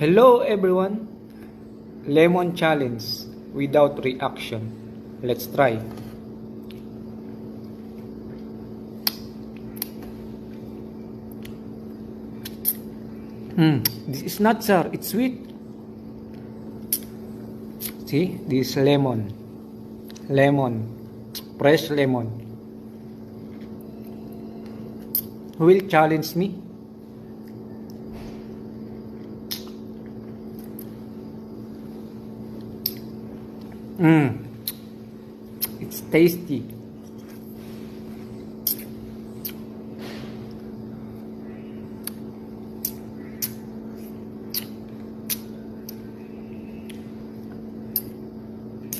Hello everyone! Lemon challenge without reaction. Let's try. This is not sour, it's sweet. See, this is lemon. Lemon. Fresh lemon. Who will challenge me? It's tasty.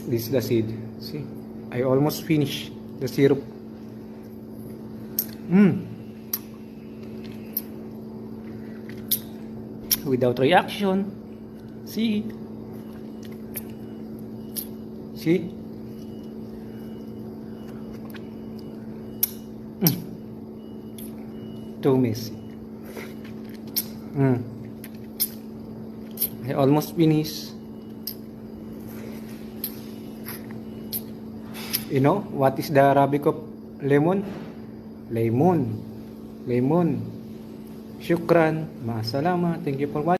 This is the seed. See, I almost finished the syrup. Without reaction. See? See? Too messy. I almost finished. You know what is the Arabic of lemon? Lemon. Lemon. Shukran. Masalama. Thank you for watching.